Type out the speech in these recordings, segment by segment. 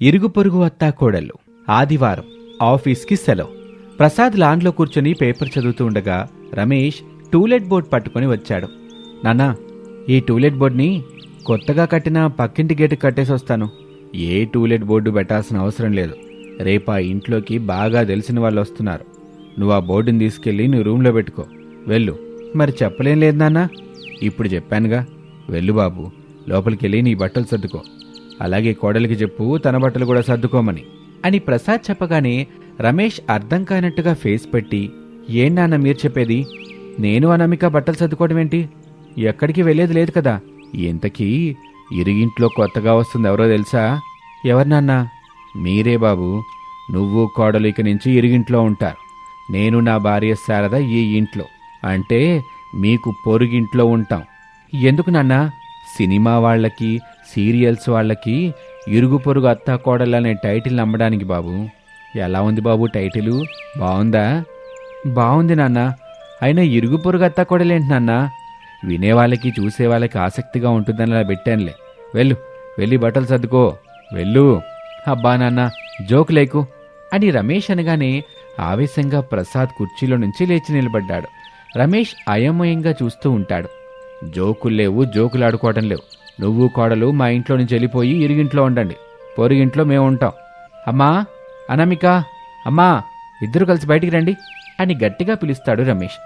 ఇరుగు పొరుగు అత్తాకోడళ్ళు. ఆదివారం ఆఫీస్కి సెలవు. ప్రసాద్ లాన్లో కూర్చొని పేపర్ చదువుతూ ఉండగా రమేష్ టూలెట్ బోర్డ్ పట్టుకుని వచ్చాడు. నాన్నా, ఈ టూలెట్ బోర్డ్ని కొత్తగా కట్టిన పక్కింటి గేటు కట్టేసి వస్తాను. ఏ టూలెట్ బోర్డు పెట్టాల్సిన అవసరం లేదు. రేపా ఇంట్లోకి బాగా తెలిసిన వాళ్ళు వస్తున్నారు. నువ్వు ఆ బోర్డుని తీసుకెళ్ళి నువ్వు రూమ్లో పెట్టుకో. వెళ్ళు. మరి చెప్పలేం లేదు నాన్నా. ఇప్పుడు చెప్పానుగా, వెళ్ళు బాబు. లోపలికెళ్ళి నీ బట్టలు సర్దుకో. అలాగే కోడలికి చెప్పు తన బట్టలు కూడా సర్దుకోమని అని ప్రసాద్ చెప్పగానే రమేష్ అర్థం కానట్టుగా ఫేస్ పెట్టి, ఏం నాన్న మీరు చెప్పేది? నేను అనామిక బట్టలు సర్దుకోవడం ఏంటి? ఎక్కడికి వెళ్ళేది లేదు కదా. ఇంతకీ ఇరుగింట్లో కొత్తగా వస్తుంది ఎవరో తెలుసా? ఎవరు నాన్నా? మీరే బాబు. నువ్వు కోడలు ఇక నుంచి ఇరుగింట్లో ఉంటారు. నేను నా భార్య శారద ఈ ఇంట్లో, అంటే మీకు పొరుగింట్లో ఉంటాం. ఎందుకు నాన్నా? సినిమా వాళ్ళకి, సీరియల్స్ వాళ్ళకి ఇరుగు పొరుగు అత్తా కోడలనే టైటిల్ నమ్మడానికి బాబు. ఎలా ఉంది బాబు టైటిలు? బాగుందా? బాగుంది నాన్న. అయినా ఇరుగు పొరుగు అత్తా కోడలేంటి నాన్న? వినేవాళ్ళకి చూసేవాళ్ళకి ఆసక్తిగా ఉంటుందని అలా పెట్టానులే. వెళ్ళు, వెళ్ళి బట్టలు సర్దుకో. వెళ్ళు. అబ్బా నాన్న, జోక్ లేకు అని రమేష్ అనగానే ఆవేశంగా ప్రసాద్ కుర్చీలో నుంచి లేచి నిలబడ్డాడు. రమేష్ అయోమయంగా చూస్తూ ఉంటాడు. జోకులు లేవు, జోకులాడుకోవటం లేవు. నువ్వు కోడలు మా ఇంట్లో నుంచి వెళ్ళిపోయి ఇరుగింట్లో ఉండండి. పొరుగింట్లో మేము ఉంటాం. అమ్మా, అనామిక, అమ్మా, ఇద్దరు కలిసి బయటికి రండి అని గట్టిగా పిలుస్తాడు రమేష్.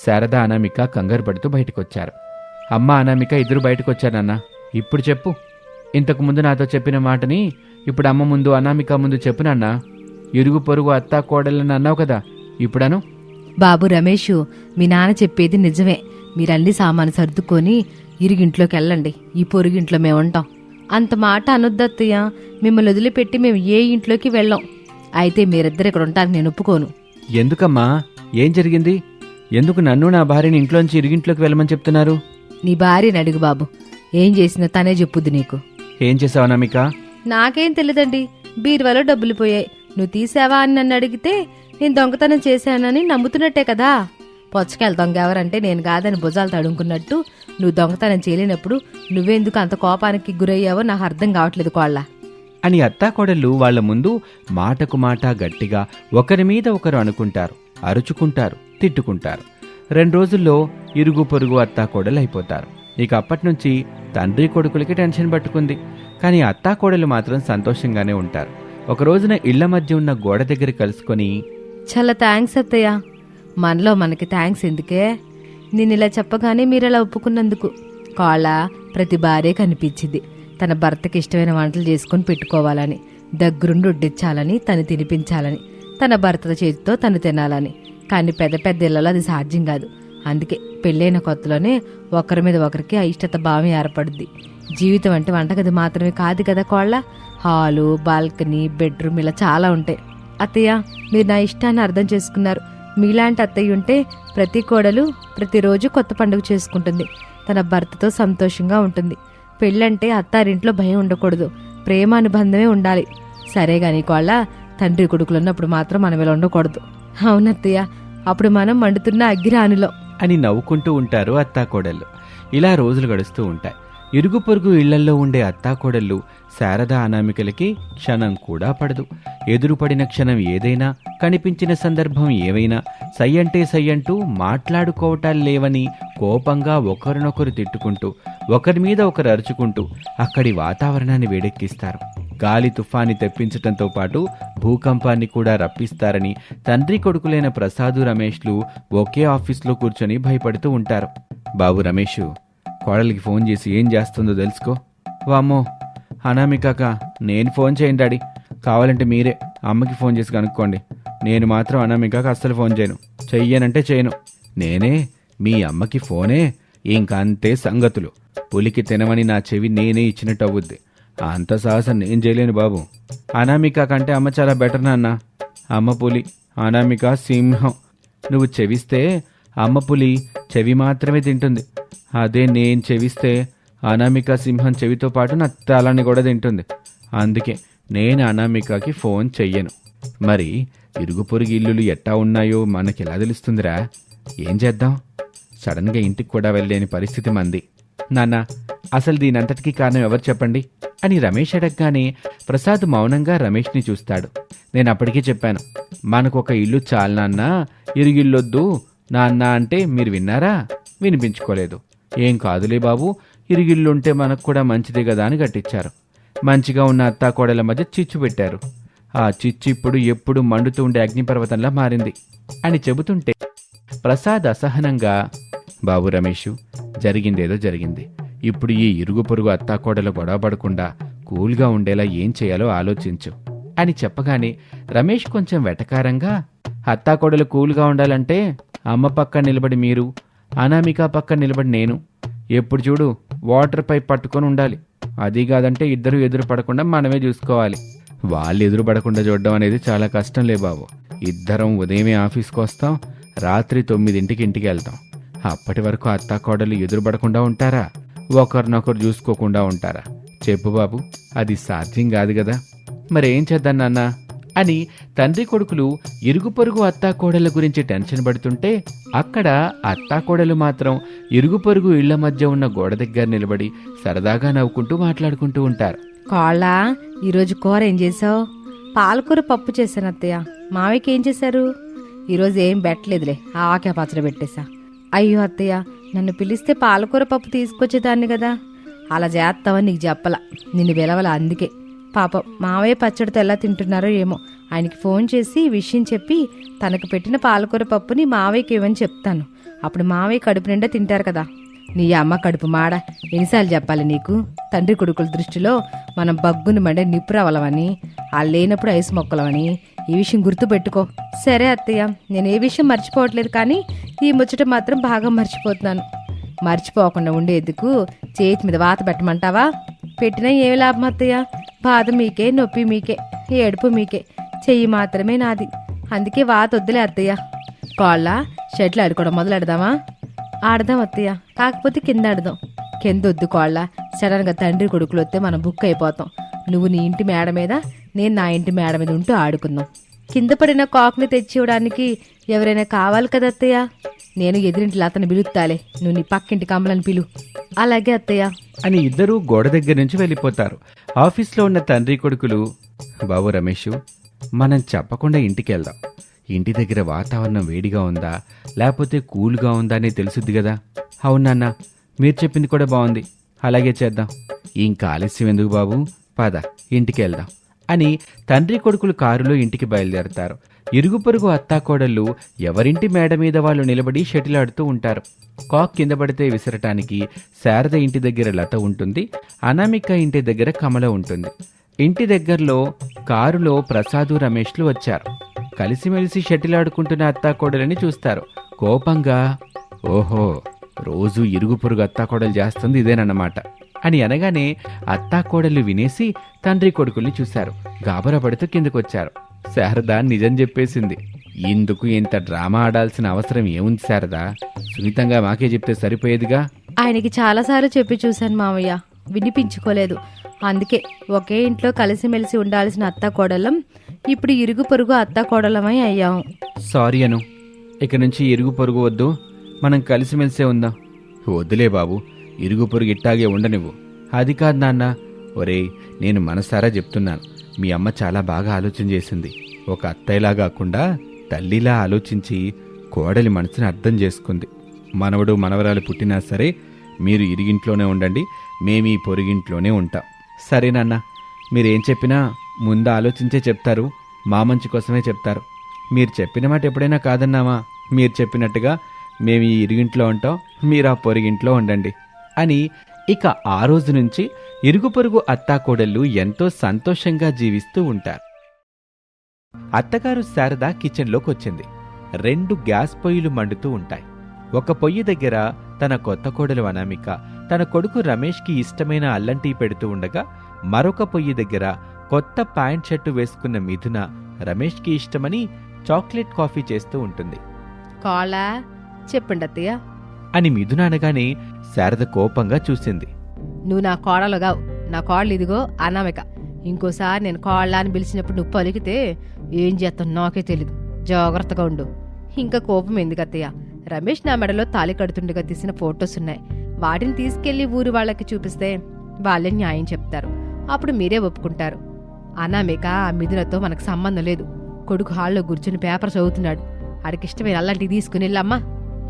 శారద, అనామిక కంగారు పడుతూ బయటకొచ్చారు. అమ్మ, అనామిక ఇద్దరు బయటకొచ్చారన్నా. ఇప్పుడు చెప్పు. ఇంతకు ముందు నాతో చెప్పిన మాటని ఇప్పుడు అమ్మ ముందు, అనామిక ముందు చెప్పు నాన్నా. ఇరుగు పొరుగు అత్తా కోడలని అన్నావు కదా, ఇప్పుడను. బాబు రమేషు, మీ నాన్న చెప్పేది నిజమే. మీరన్ని సామాను సర్దుకొని ఇరుగింట్లోకి వెళ్ళండి. ఈ పొరుగింట్లో మేము ఉంటాం. అంత మాట అనొద్దత్తయ్య. మిమ్మల్ని వదిలిపెట్టి మేము ఏ ఇంట్లోకి వెళ్ళాం. అయితే మీరిద్దరు ఇక్కడ ఉంటానికి నేను ఒప్పుకోను. ఎందుకమ్మా? ఏం జరిగింది? ఎందుకు నన్ను నా భార్యని ఇంట్లోంచి ఇరుగింట్లోకి వెళ్ళమని చెప్తున్నారు? నీ భార్యని అడుగు బాబు. ఏం చేసినా తనే చెప్పుద్ది నీకు. ఏం చేసావు అనామిక? నాకేం తెలియదండి. బీరువాలో డబ్బులు పోయాయి. నువ్వు తీసావా అని నన్ను అడిగితే నేను దొంగతనం చేశానని నమ్ముతున్నట్టే కదా. పొచ్చకాయలు దొంగ ఎవరంటే నేను కాదని భుజాలు తడుముకున్నట్టు నువ్వు దొంగతనం చేయలేనప్పుడు నువ్వెందుకు అంత కోపానికి గురయ్యావో నాకు అర్థం కావట్లేదు కోళ్ళ అని అత్తాకోడళ్ళు వాళ్ల ముందు మాటకు మాట గట్టిగా ఒకరి మీద ఒకరు అనుకుంటారు, అరుచుకుంటారు, తిట్టుకుంటారు. 2 రోజుల్లో ఇరుగు పొరుగు అత్తాకోడలు అయిపోతారు. ఇక అప్పటినుంచి తండ్రి కొడుకులకి టెన్షన్ పట్టుకుంది. కానీ అత్తాకోడలు మాత్రం సంతోషంగానే ఉంటారు. ఒక రోజున ఇళ్ల మధ్య ఉన్న గోడ దగ్గర కలుసుకొని, చాలా థ్యాంక్స్ అత్తయ్య. మనలో మనకి థ్యాంక్స్ ఎందుకే? నేను ఇలా చెప్పగానే మీరలా ఒప్పుకున్నందుకు. కోళ్ళ ప్రతి భార్య కనిపించింది తన భర్తకి ఇష్టమైన వంటలు చేసుకుని పెట్టుకోవాలని, దగ్గరుండి వడ్డించాలని, తను తినిపించాలని, తన భర్త చేతితో తను తినాలని. కానీ పెద్ద పెద్ద ఇళ్లలో అది సాధ్యం కాదు. అందుకే పెళ్ళైన కొత్తలోనే ఒకరి మీద ఒకరికి అయిష్టత భావం ఏర్పడుద్ది. జీవితం అంటే వంటగది మాత్రమే కాదు కదా కోళ్ళ. హాలు, బాల్కనీ, బెడ్రూమ్ ఇలా చాలా ఉంటాయి. అత్తయ్య, మీరు నా ఇష్టాన్ని అర్థం చేసుకున్నారు. మీలాంటి అత్తయ్య ఉంటే ప్రతి కోడలు ప్రతిరోజు కొత్త పండుగ చేసుకుంటుంది. తన భర్తతో సంతోషంగా ఉంటుంది. పెళ్ళంటే అత్తారింట్లో భయం ఉండకూడదు, ప్రేమానుబంధమే ఉండాలి. సరే గాని కోళ్ళ, తండ్రి కొడుకులున్నప్పుడు మాత్రం మనం ఇలా ఉండకూడదు. అవునత్తయ్య, అప్పుడు మనం మండుతున్న అగ్గిరానులో అని నవ్వుకుంటూ ఉంటారు అత్తాకోడళ్ళు. ఇలా రోజులు గడుస్తూ ఉంటాయి. ఇరుగు పొరుగు ఇళ్లల్లో ఉండే అత్తాకోడళ్ళు శారద, అనామికలకి క్షణం కూడా పడదు. ఎదురుపడిన క్షణం ఏదైనా, కనిపించిన సందర్భం ఏవైనా సయ్యంటే సయ్యంటూ మాట్లాడుకోవటాలు లేవని కోపంగా ఒకరినొకరు తిట్టుకుంటూ, ఒకరి మీద ఒకరు అరుచుకుంటూ అక్కడి వాతావరణాన్ని వేడెక్కిస్తారు. గాలి తుఫాన్ని తెప్పించటంతో పాటు భూకంపాన్ని కూడా రప్పిస్తారని తండ్రి కొడుకులైన ప్రసాదు, రమేష్లు ఒకే ఆఫీస్లో కూర్చొని భయపడుతూ ఉంటారు. బాబు రమేషు, కోడలికి ఫోన్ చేసి ఏం చేస్తుందో తెలుసుకో. వామ్మో, అనామికాక నేను ఫోన్ చేయండి డాడీ. కావాలంటే మీరే అమ్మకి ఫోన్ చేసి కనుక్కోండి. నేను మాత్రం అనామికాక అస్సలు ఫోన్ చేయను. చెయ్యనంటే చేయను. నేనే మీ అమ్మకి ఫోనే. ఇంకా అంతే సంగతులు. పులికి తినమని నా చెవి నేనే ఇచ్చినట్టు అవుద్ది. అంత సాహసం నేను చేయలేను బాబు. అనామిక కంటే అమ్మ చాలా బెటర్ నాన్న. అమ్మ పులి, అనామిక సింహం. నువ్వు చెవిస్తే అమ్మ పులి చెవి మాత్రమే తింటుంది. అదే నేను చెవిస్తే అనామిక సింహం చెవితో పాటు నా తలని కూడా తింటుంది. అందుకే నేను అనామికకి ఫోన్ చెయ్యను. మరి ఇరుగు పొరుగు ఇల్లులు ఎట్టా ఉన్నాయో మనకెలా తెలుస్తుందిరా? ఏం చేద్దాం? సడన్గా ఇంటికి కూడా వెళ్ళలేని పరిస్థితి మంది. నాన్న, అసలు దీనంతటికీ కారణం ఎవరు చెప్పండి అని రమేష్ అడగగానే ప్రసాద్ మౌనంగా రమేష్ని చూస్తాడు. నేను అప్పటికే చెప్పాను, మనకొక ఇల్లు చాలు నాన్న, ఇరుగిల్లొద్దు నాన్న అంటే మీరు విన్నారా? వినిపించుకోలేదు. ఏం కాదులే బాబు, ఇరుగిల్లుంటే మనకు కూడా మంచిదే కదా అని కట్టించారు. మంచిగా ఉన్న అత్తాకోడల మధ్య చిచ్చు పెట్టారు. ఆ చిచ్చు ఇప్పుడు ఎప్పుడు మండుతూ ఉండే అగ్నిపర్వతంలా మారింది అని చెబుతుంటే ప్రసాద్ అసహనంగా, బాబు రమేషు, జరిగిందేదో జరిగింది. ఇప్పుడు ఈ ఇరుగు పొరుగు అత్తాకోడలు గొడవ పడకుండా కూల్గా ఉండేలా ఏం చేయాలో ఆలోచించు అని చెప్పగానే రమేష్ కొంచెం వెటకారంగా, అత్తాకోడలు కూల్గా ఉండాలంటే అమ్మ పక్క నిలబడి మీరు, అనామిక పక్క నిలబడి నేను, ఎప్పుడు చూడు వాటర్ పైప్ పట్టుకొని ఉండాలి. అది కాదంటే ఇద్దరు ఎదురు పడకుండా మనమే చూసుకోవాలి. వాళ్ళు ఎదురు పడకుండా చూడడం అనేది చాలా కష్టంలే బాబు. ఇద్దరం ఉదయమే ఆఫీస్కి వస్తాం, రాత్రి 9ంటికి ఇంటికి వెళ్తాం. అప్పటి వరకు అత్తాకోడలు ఎదురు పడకుండా ఉంటారా? ఒకరినొకరు చూసుకోకుండా ఉంటారా? చెప్పు బాబు, అది సాధ్యం కాదు కదా. మరేం చేద్దాం నాన్న అని తండ్రి కొడుకులు ఇరుగు పొరుగు అత్తాకోడల గురించి టెన్షన్ పడుతుంటే అక్కడ అత్తాకోడలు మాత్రం ఇరుగు పొరుగు ఇళ్ల మధ్య ఉన్న గోడ దగ్గర నిలబడి సరదాగా నవ్వుకుంటూ మాట్లాడుకుంటూ ఉంటారు. కోళ్ళ, ఈరోజు కూర ఏం చేసావు? పాలకూర పప్పు చేశాను అత్తయ్య. మావయ్యకి ఏం చేశారు? ఈరోజు ఏం పెట్టలేదులే, ఆకే పచ్చడి పెట్టేశా. అయ్యో అత్తయ్య, నన్ను పిలిస్తే పాలకూర పప్పు తీసుకొచ్చేదాన్ని కదా. అలా చేస్తావని నీకు చెప్పలా, నిన్ను పిలవల. అందుకే పాపం మావయ్య పచ్చడితో ఎలా తింటున్నారో ఏమో. ఆయనకి ఫోన్ చేసి ఈ విషయం చెప్పి తనకు పెట్టిన పాలకూర పప్పుని మావయ్యకి ఇవ్వని చెప్తాను. అప్పుడు మావయ్య కడుపు నిండా తింటారు కదా. నీ అమ్మ కడుపు మాడ, ఎన్నిసార్లు చెప్పాలి నీకు? తండ్రి కొడుకుల దృష్టిలో మనం బగ్గుని మండే నిప్పురవలమని, వాళ్ళు లేనప్పుడు ఐసు మొక్కలమని. ఈ విషయం గుర్తుపెట్టుకో. సరే అత్తయ్య, నేను ఏ విషయం మర్చిపోవట్లేదు, కానీ ఈ ముచ్చట మాత్రం బాగా మర్చిపోతున్నాను. మర్చిపోకుండా ఉండేందుకు చేతి మీద వాత పెట్టమంటావా? పెట్టినా ఏమి లాభం అత్తయ్య? బాధ మీకే, నొప్పి మీకే, ఏడుపు మీకే, చెయ్యి మాత్రమే నాది. అందుకే వాత వద్దులే అత్తయ్య. కోళ్ళ, షెట్లు ఆడుకోవడం మొదలెడదామా? ఆడదాం అత్తయ్య, కాకపోతే కింద ఆడదాం. కింద వద్దు కోళ్ళ, సడన్గా తండ్రి కొడుకులు వస్తే మనం బుక్ అయిపోతాం. నువ్వు నీ ఇంటి మేడ మీద, నేను నా ఇంటి మేడ మీద ఉంటూ ఆడుకుందాం. కింద పడిన కాకుని తెచ్చి ఇవ్వడానికి ఎవరైనా కావాలి కదా అత్తయ్య. నేను ఎదురింటి అతను పిలుస్తాలే, నువ్వు నీ పక్కింటి కమలని పిలు. అలాగే అత్తయ్య అని ఇద్దరూ గోడ దగ్గర నుంచి వెళ్ళిపోతారు. ఆఫీస్లో ఉన్న తండ్రి కొడుకులు, బాబు రమేషు, మనం చెప్పకుండా ఇంటికి వెళ్దాం. ఇంటి దగ్గర వాతావరణం వేడిగా ఉందా లేకపోతే కూల్గా ఉందా అని తెలుసుద్ది కదా. అవునన్నా, మీరు చెప్పింది కూడా బాగుంది, అలాగే చేద్దాం. ఇంకా ఆలస్యం ఎందుకు బాబు, పద ఇంటికి వెళ్దాం అని తండ్రి కొడుకులు కారులో ఇంటికి బయలుదేరతారు. ఇరుగు పొరుగు అత్తాకోడళ్ళు ఎవరింటి మేడ మీద వాళ్ళు నిలబడి షటిల్ ఆడుతూ ఉంటారు. కాక్ కింద పడితే విసరటానికి శారద ఇంటి దగ్గర లత ఉంటుంది, అనామిక ఇంటి దగ్గర కమల ఉంటుంది. ఇంటి దగ్గరలో కారులో ప్రసాదు రమేష్లు వచ్చారు. కలిసిమెలిసి షటిల్ ఆడుకుంటున్న అత్తాకోడలని చూస్తారు. కోపంగా, ఓహో, రోజు ఇరుగు పొరుగు అత్తాకోడలు చేస్తుంది ఇదేనన్నమాట అని అనగానే అత్తాకోడలు వినేసి తండ్రి కొడుకుల్ని చూశారు. గాబరా పడుతూ కిందకొచ్చారు. శారద నిజం చెప్పేసింది. ఇందుకు ఇంత డ్రామా ఆడాల్సిన అవసరం ఏముంది శారదా? సున్నితంగా మాకే చెప్తే సరిపోయేదిగా. ఆయనకి చాలాసార్లు చెప్పి చూశాను మావయ్య, వినిపించుకోలేదు. అందుకే ఒకే ఇంట్లో కలిసిమెలిసి ఉండాల్సిన అత్తాకోడలం ఇప్పుడు ఇరుగు పొరుగు అత్తాకోడలమై అయ్యాం. సారీ అను, ఇక నుంచి ఇరుగు పొరుగు వద్దు, మనం కలిసిమెలిసే ఉందాం. వద్దులే బాబు, ఇరుగు పొరుగు ఇట్టాగే ఉండనివ్వు. అది కాదు నాన్న. ఒరేయ్, నేను మనసారా చెప్తున్నాను, మీ అమ్మ చాలా బాగా ఆలోచన చేసింది. ఒక అత్తయ్యలా కాకుండా తల్లిలా ఆలోచించి కోడలి మనసుని అర్థం చేసుకుంది. మనవడు మనవరాలు పుట్టినా సరే మీరు ఇరిగింట్లోనే ఉండండి, మేమీ పొరుగింట్లోనే ఉంటాం. సరే నాన్న, మీరేం చెప్పినా ముందు ఆలోచించే చెప్తారు, మా మంచి కోసమే చెప్తారు. మీరు చెప్పిన మాట ఎప్పుడైనా కాదన్నామా? మీరు చెప్పినట్టుగా మేము ఈ ఇరుగింట్లో ఉంటాం, మీరు ఆ పొరుగింట్లో ఉండండి అని. ఇక ఆ రోజు నుంచి ఇరుగు పొరుగు అత్తాకోడళ్ళు ఎంతో సంతోషంగా జీవిస్తూ ఉంటారు. అత్తగారు శారద కిచెన్లోకి వచ్చింది. 2 గ్యాస్ పొయ్యిలు మండుతూ ఉంటాయి. ఒక పొయ్యి దగ్గర తన కొత్త కోడలు అనామిక తన కొడుకు రమేష్కి ఇష్టమైన అల్లం టీ పెడుతూ ఉండగా, మరొక పొయ్యి దగ్గర కొత్త ప్యాంట్ షర్టు వేసుకున్న మిథున రమేష్కి ఇష్టమని చాక్లెట్ కాఫీ చేస్తూ ఉంటుంది. కోళ్ళ, చెప్పండి అత్తయ్య అని మిథున అనగానే శారద కోపంగా చూసింది. నువ్వు నా కోడలుగావు, నా కోడలు ఇదిగో అనామిక. ఇంకోసారి నేను కోళ్ళ అని పిలిచినప్పుడు నువ్వు పలికితే ఏం చేస్తాను నాకే తెలీదు, జాగ్రత్తగా ఉండు. ఇంకా కోపం ఎందుకు అత్తయ్య? రమేష్ నా మెడలో తాళి కడుతుండగా తీసిన ఫొటోస్ ఉన్నాయి, వాటిని తీసుకెళ్లి ఊరు వాళ్ళకి చూపిస్తే వాళ్ళే న్యాయం చెప్తారు. అప్పుడు మీరే ఒప్పుకుంటారు. అనామిక ఆ మిథునతో మనకు సంబంధం లేదు. కొడుకు హాల్లో కూర్చుని పేపర్ చదువుతున్నాడు. ఆడికిష్టమైన అల్లంటి తీసుకుని వెళ్ళమ్మా.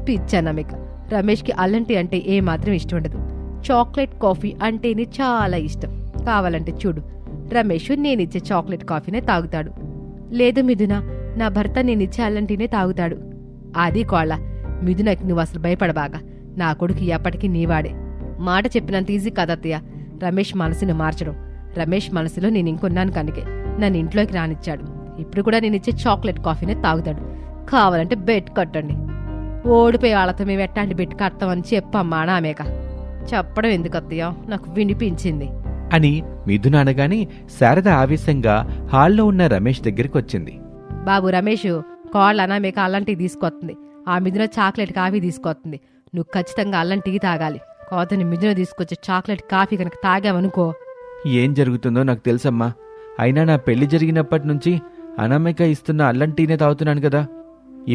పిచ్చి అనామిక. రమేష్కి అల్లంటి అంటే ఏమాత్రం ఇష్టం ఉండదు. చాక్లెట్ కాఫీ అంటేనే చాలా ఇష్టం. కావాలంటే చూడు, రమేష్ నేనిచ్చే చాక్లెట్ కాఫీనే తాగుతాడు. లేదు మిథున, నా భర్త నేనిచ్చే అల్లంటినే తాగుతాడు. అది కోళ్ళ. మిథునకి నువ్వు అసలు భయపడబాగా. నా కొడుకు ఎప్పటికీ నీవాడే. మాట చెప్పినంత ఈజీ కదత్తయ్య రమేష్ మనసుని మార్చడం. రమేష్ మనసులో నేను ఇంకొన్నాను కనుకే నన్ను ఇంట్లోకి రానిచ్చాడు. ఇప్పుడు కూడా నేనిచ్చే చాక్లెట్ కాఫీనే తాగుతాడు. కావాలంటే బెట్ కట్టండి. ఓడిపోయి వాళ్ళతో మేము ఎట్టాంటి బెట్ కడతామని చెప్పమ్మా అనామేక. చెప్పడం ఎందుకు అత్తయ్య, నాకు వినిపించింది అని మిథున అనగానే శారద ఆవేశంగా హాల్లో ఉన్న రమేష్ దగ్గరికి వచ్చింది. బాబు రమేష్, కోళ్ళ అనామేక అల్లంటి తీసుకొస్తుంది. ఆ మిథున చాక్లెట్ కాఫీ తీసుకొస్తుంది. నువ్వు ఖచ్చితంగా అల్లం టీ తాగాలి. కోతని మిథున తీసుకొచ్చే చాక్లెట్ కాఫీ కనుక తాగామనుకో. ఏం జరుగుతుందో నాకు తెలుసమ్మా. అయినా నా పెళ్లి జరిగినప్పటి నుంచి అనామిక ఇస్తున్న అల్లం టీనే తాగుతున్నాను కదా.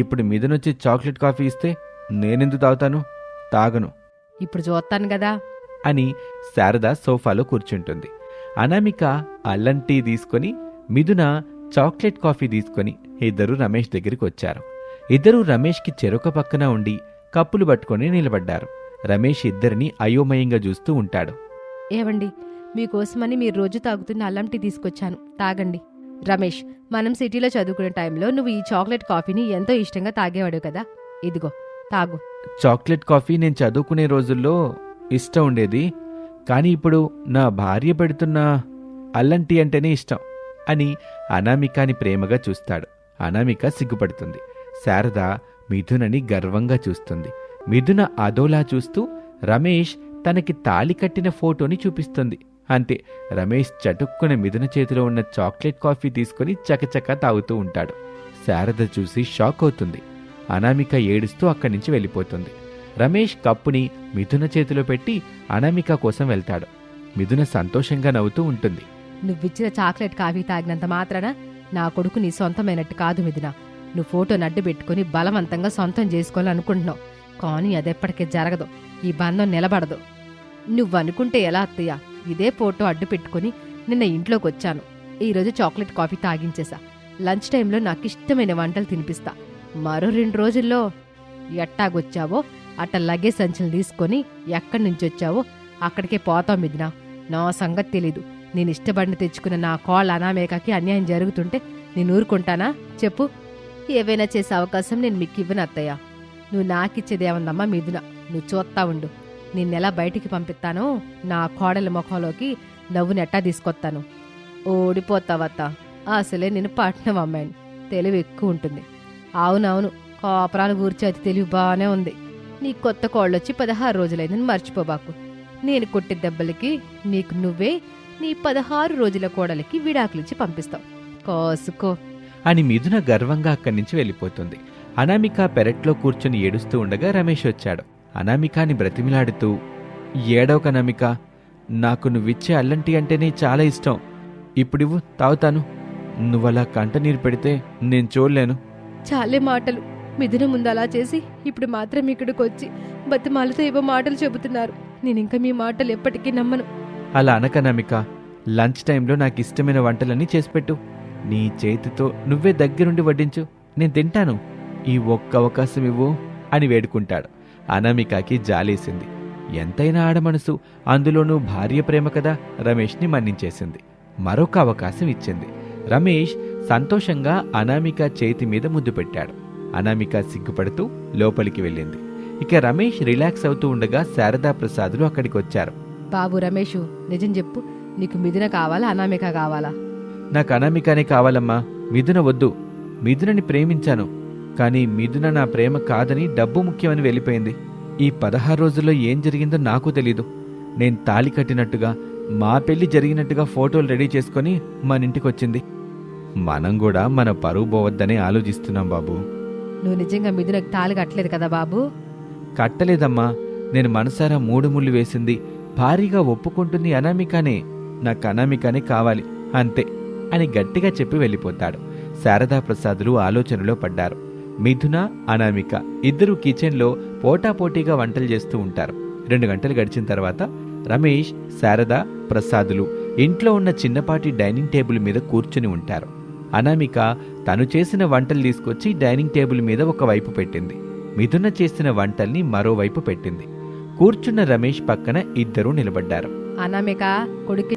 ఇప్పుడు మిథునొచ్చి చాక్లెట్ కాఫీ ఇస్తే నేనెందుకు తాగుతాను? తాగను ఇప్పుడు చూస్తాను కదా అని శారద సోఫాలో కూర్చుంటుంది. అనామిక అల్లం టీ తీసుకొని, మిథున చాక్లెట్ కాఫీ తీసుకొని ఇద్దరూ రమేష్ దగ్గరికి వచ్చారు. ఇద్దరూ రమేష్కి చెరొక పక్కన ఉండి కప్పులు పట్టుకొని నిలబడ్డారు. రమేష్ ఇద్దరిని అయోమయంగా చూస్తూ ఉంటాడు. ఏవండి, మీకోసమని మీరు రోజు తాగుతున్న అల్లం టీ తీసుకొచ్చాను, తాగండి. రమేష్, మనం సిటీలో చదువుకునే టైంలో నువ్వు ఈ చాక్లెట్ కాఫీని ఎంతో ఇష్టంగా తాగేవాడు కదా. ఇదిగో తాగు. చాక్లెట్ కాఫీ నేను చదువుకునే రోజుల్లో ఇష్టం ఉండేది, కానీ ఇప్పుడు నా భార్య పెడుతున్న అల్లం టీ అంటేనే ఇష్టం అని అనామికాని ప్రేమగా చూస్తాడు. అనామిక సిగ్గుపడుతుంది. శారద మిథునని గర్వంగా చూస్తుంది. మిథున అదోలా చూస్తూ రమేష్ తనకి తాళి కట్టిన ఫోటోని చూపిస్తుంది. అంతే, రమేష్ చటుక్కున మిథున చేతిలో ఉన్న చాక్లెట్ కాఫీ తీసుకుని చకచకా తాగుతూ ఉంటాడు. శారద చూసి షాక్ అవుతుంది. అనామిక ఏడుస్తూ అక్కడి నుంచి వెళ్ళిపోతుంది. రమేష్ కప్పుని మిథున చేతిలో పెట్టి అనామిక కోసం వెళ్తాడు. మిథున సంతోషంగా నవ్వుతూ ఉంటుంది. నువ్విచ్చిన చాక్లెట్ కాఫీ తాగినంత మాత్రాన నా కొడుకు నీ సొంతమైనట్టు కాదు మిథున. నువ్వు ఫోటోని అడ్డు పెట్టుకుని బలవంతంగా సొంతం చేసుకోవాలనుకుంటున్నావు. కానీ అదెప్పటికీ జరగదు. ఈ బంధం నిలబడదు. నువ్వనుకుంటే ఎలా అత్తయ్య? ఇదే ఫోటో అడ్డు పెట్టుకుని నిన్న ఇంట్లోకి వచ్చాను. ఈరోజు చాక్లెట్ కాఫీ తాగించేశా. లంచ్ టైంలో నాకిష్టమైన వంటలు తినిపిస్తా. మరో 2 రోజుల్లో ఎట్టాగొచ్చావో అట్ట లగేజ్ సంచులు తీసుకొని ఎక్కడి నుంచి వచ్చావో అక్కడికే పోతావు మిథున. నా సంగతి తెలీదు. నేను ఇష్టపడిన తెచ్చుకున్న నా కోళ్ళ అనామేకకి అన్యాయం జరుగుతుంటే నేను ఊరుకుంటానా చెప్పు? ఏవైనా చేసే అవకాశం నేను మీకు ఇవ్వను అత్తయ్య. నువ్వు నాకిచ్చేదేముందమ్మా మిథున, నువ్వు చూస్తా ఉండు. నిన్నెలా బయటికి పంపిస్తానో నా కోడల ముఖంలోకి నవ్వుని ఎట్టా తీసుకొస్తాను. ఓడిపోతావత్త. అసలే నేను పట్నం అమ్మాయిని, తెలివి ఎక్కువ ఉంటుంది. అవునవును, కోపరాలు గూర్చి అతి తెలివి బాగానే ఉంది. నీ కొత్త కోళ్ళొచ్చి 16 రోజులైందని మర్చిపోబాకు. నేను కొట్టే దెబ్బలకి నీకు నువ్వే నీ 16 రోజుల కోడలికి విడాకులిచ్చి పంపిస్తావు. కోసుకో అని మిథున గర్వంగా అక్కడి నుంచి వెళ్ళిపోతుంది. అనామిక పెరట్లో కూర్చుని ఏడుస్తూ ఉండగా రమేష్ వచ్చాడు. అనామికాని బ్రతిమిలాడుతూ, ఏడవక అనామిక, నాకు నువ్విచ్చే అల్లంటి అంటేనే చాలా ఇష్టం. ఇప్పుడివ్వు, తాగుతాను. నువ్వలా కంట నీరు పెడితే నేను చూడలేను. చాలే మాటలు. మిథున ముందు అలా చేసి ఇప్పుడు మాత్రం ఇక్కడికి వచ్చి బతిమాలతో ఏవో మాటలు చెబుతున్నారు. నేనింక మీ మాటలు ఎప్పటికీ నమ్మను. అలా అనకనామిక, లంచ్ టైంలో నాకు ఇష్టమైన వంటలన్నీ చేసిపెట్టు. నీ చేతితో నువ్వే దగ్గరుండి వడ్డించు, నేను తింటాను. ఈ ఒక్క అవకాశం ఇవ్వు అని వేడుకుంటాడు. అనామికకి జాలేసింది. ఎంతైనా ఆడమనసు, అందులోనూ భార్య ప్రేమ కదా రమేష్ని మన్నించేసింది. మరొక అవకాశం ఇచ్చింది. రమేష్ సంతోషంగా అనామిక చేతి మీద ముద్దు పెట్టాడు. అనామిక సిగ్గుపడుతూ లోపలికి వెళ్ళింది. ఇక రమేష్ రిలాక్స్ అవుతూ ఉండగా శారదా ప్రసాదులు అక్కడికి వచ్చారు. బాబు రమేషు, నిజం చెప్పు, నీకు మిథున కావాలా అనామిక కావాలా? నాకు అనామికనే కావాలమ్మా, మిథున వద్దు. మిథునని ప్రేమించాను, కానీ మిథున నా ప్రేమ కాదని డబ్బు ముఖ్యమని వెళ్ళిపోయింది. ఈ 16 రోజుల్లో ఏం జరిగిందో నాకు తెలీదు. నేను తాళి కట్టినట్టుగా, మా పెళ్లి జరిగినట్టుగా ఫోటోలు రెడీ చేసుకుని మన ఇంటికి వచ్చింది. మనం కూడా మన పరువు పోవద్దనే ఆలోచిస్తున్నాం బాబు. నువ్వు నిజంగా మిథునకు తాళి కట్టలేదు కదా బాబు? కట్టలేదమ్మా, నేను మనసారా 3 ముళ్ళు వేసింది. భారీగా ఒప్పుకుంటుంది అనామికనే. నాకు అనామికనే కావాలి అంతే అని గట్టిగా చెప్పి వెళ్ళిపోతాడు. శారదా ప్రసాదులు ఆలోచనలో పడ్డారు. మిథున, అనామిక ఇద్దరూ కిచెన్లో పోటాపోటీగా వంటలు చేస్తూ ఉంటారు. 2 గంటలు గడిచిన తర్వాత రమేష్, శారద, ప్రసాదులు ఇంట్లో ఉన్న చిన్నపాటి డైనింగ్ టేబుల్ మీద కూర్చుని ఉంటారు. అనామిక తను చేసిన వంటలు తీసుకొచ్చి డైనింగ్ టేబుల్ మీద ఒకవైపు పెట్టింది. మిథున చేసిన వంటల్ని మరోవైపు పెట్టింది. కూర్చున్న రమేష్ పక్కన ఇద్దరూ నిలబడ్డారు. అనామిక కొడుకు.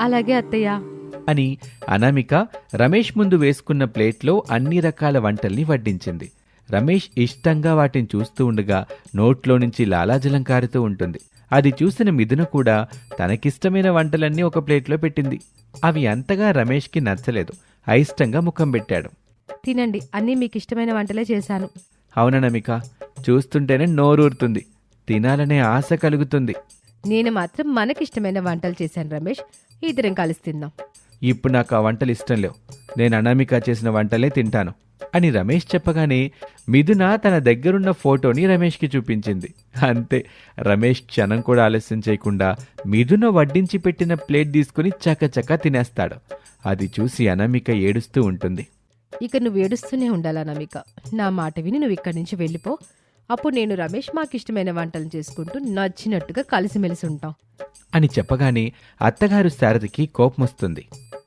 అలాగే అత్తయ్య. అని అనామిక రమేష్ ముందు వేసుకున్న ప్లేట్లో అన్ని రకాల వంటల్ని వడ్డించింది. రమేష్ ఇష్టంగా వాటిని చూస్తూ ఉండగా నోట్లో నుంచి లాలాజలం కారుతూ ఉంటుంది. అది చూసిన మిథున కూడా తనకిష్టమైన వంటలన్నీ ఒక ప్లేట్లో పెట్టింది. అవి అంతగా రమేష్కి నచ్చలేదు. అయిష్టంగా ముఖం పెట్టాడు. తినండి, అన్నీ మీకు ఇష్టమైన వంటలే చేశాను. అవుననమిక, చూస్తుంటేనే నోరూరుతుంది, తినాలనే ఆశ కలుగుతుంది. నేను మాత్రం మనకిష్టమైన వంటలు చేశాను రమేష్, ఇద్దరం కలిసి తిందాం. ఇప్పుడు నాకు ఆ వంటలు ఇష్టం లేవు, నేను అనామిక చేసిన వంటలే తింటాను అని రమేష్ చెప్పగానే మిథున తన దగ్గరున్న ఫోటోని రమేష్కి చూపించింది. అంతే, రమేష్ క్షణం కూడా ఆలస్యం చేయకుండా మిథున వడ్డించి పెట్టిన ప్లేట్ తీసుకుని చకచకా తినేస్తాడు. అది చూసి అనామిక ఏడుస్తూ ఉంటుంది. ఇక నువ్వు ఏడుస్తూనే ఉండాలి అనామిక. నా మాట విని నువ్వు ఇక్కడి నుంచి వెళ్ళిపో. అప్పుడు నేను రమేష్ మాకిష్టమైన వంటలు చేసుకుంటూ నచ్చినట్టుగా కలిసిమెలిసి ఉంటాం అని చెప్పగానే అత్తగారు శారదకి కోపమొస్తుంది.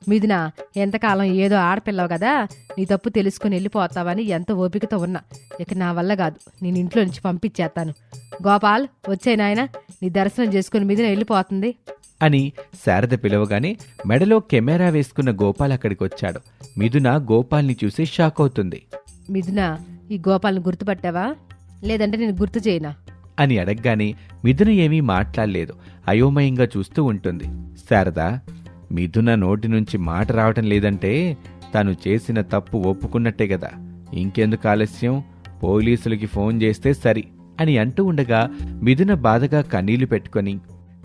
మిథున, ఎంతకాలం ఏదో ఆడపిల్లవు కదా, నీ తప్పు తెలుసుకుని వెళ్ళిపోతావని ఎంత ఓపికతో ఉన్నా. ఇక నా వల్ల కాదు, నేను ఇంట్లో నుంచి పంపించేస్తాను. గోపాల్, వచ్చే నాయన, నీ దర్శనం చేసుకుని మిథున వెళ్ళిపోతుంది అని శారద పిలవగానే మెడలో కెమెరా వేసుకున్న గోపాల్ అక్కడికి వచ్చాడు. మిథున గోపాల్ని చూసి షాక్ అవుతుంది. మిథున, ఈ గోపాల్ని గుర్తుపట్టావా, లేదంటే నేను గుర్తు చేయనా అని అడగగానే మిథున ఏమీ మాట్లాడలేదు, అయోమయంగా చూస్తూ ఉంటుంది. శారద, మిథున నోటి నుంచి మాట రావటం లేదంటే తను చేసిన తప్పు ఒప్పుకున్నట్టే కదా, ఇంకెందుకు ఆలస్యం, పోలీసులకి ఫోన్ చేస్తే సరి అని అంటూ ఉండగా మిథున బాధగా కన్నీళ్లు పెట్టుకొని,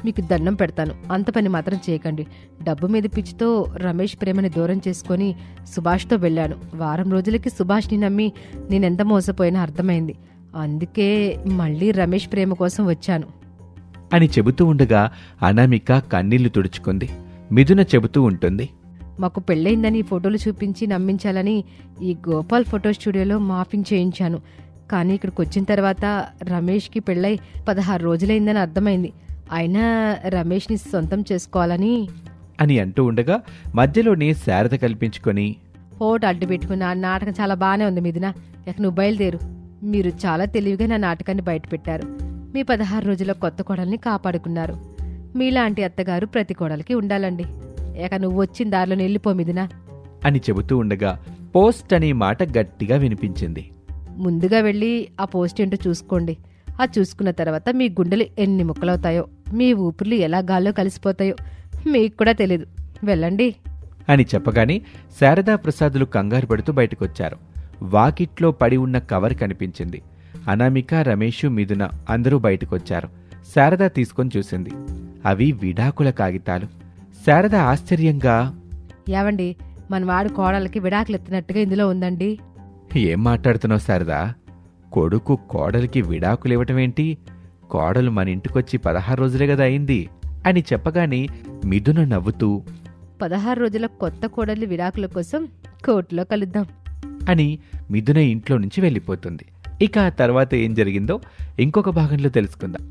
మీకు దండం పెడతాను, అంత పని మాత్రం చేయకండి. డబ్బు మీద పిచ్చితో రమేష్ ప్రేమని దూరం చేసుకొని సుభాష్తో వెళ్ళాను. వారం రోజులకి సుభాష్ని నమ్మి నేనెంత మోసపోయినా అర్థమైంది. అందుకే మళ్ళీ రమేష్ ప్రేమ కోసం వచ్చాను అని చెబుతూ ఉండగా అనామిక కన్నీళ్లు తుడుచుకుంది. మిథున చెబుతూ ఉంటుంది. మాకు పెళ్ళయిందని ఈ ఫోటోలు చూపించి నమ్మించాలని ఈ గోపాల్ ఫోటో స్టూడియోలో మాఫింగ్ చేయించాను. కానీ ఇక్కడికి వచ్చిన తర్వాత రమేష్కి పెళ్ళై 16 రోజులైందని అర్థమైంది. అయినా రమేష్ని సొంతం చేసుకోవాలని అని అంటూ ఉండగా మధ్యలోనే శారద కల్పించుకొని, ఫోటో అడ్డు పెట్టుకున్న నాటకం చాలా బాగానే ఉంది మిథున, ఇక నువ్వు బయలుదేరు. మీరు చాలా తెలివిగా నా నాటకాన్ని బయటపెట్టారు. మీ 16 రోజుల కొత్త కోడల్ని కాపాడుకున్నారు. మీలాంటి అత్తగారు ప్రతి కోడలికి ఉండాలండి. ఇక నువ్వు వచ్చిన దారిలో వెళ్ళిపో మిథున అని చెబుతూ ఉండగా పోస్ట్ అనే మాట గట్టిగా వినిపించింది. ముందుగా వెళ్ళి ఆ పోస్ట్ ఏంటో చూసుకోండి. ఆ చూసుకున్న తర్వాత మీ గుండెలు ఎన్ని ముక్కలవుతాయో, మీ ఊపిర్లు ఎలా గాల్లో కలిసిపోతాయో మీకు కూడా తెలీదు. వెళ్ళండి అని చెప్పగానే శారదా ప్రసాదులు కంగారు పడుతూ బయటకొచ్చారు. వాకిట్లో పడి ఉన్న కవర్ కనిపించింది. అనామిక, రమేషు, మిథున అందరూ బయటకొచ్చారు. శారద తీసుకొని చూసింది. అవి విడాకుల కాగితాలు. శారద ఆశ్చర్యంగా, ఏవండి, మన వాడు కోడలకి విడాకులు ఎత్తినట్టుగా ఇందులో ఉందండి. ఏం మాట్లాడుతున్నావు శారదా? కొడుకు కోడలికి విడాకులివ్వటమేంటి? కోడలు మన ఇంటికొచ్చి 16 రోజులే కదా అయింది అని చెప్పగానే మిథున నవ్వుతూ, 16 రోజుల కొత్త కోడలి విడాకుల కోసం కోర్టులో కలుద్దాం అని మిథున ఇంట్లో నుంచి వెళ్ళిపోతుంది. ఇక ఆ తర్వాత ఏం జరిగిందో ఇంకొక భాగంలో తెలుసుకుందాం.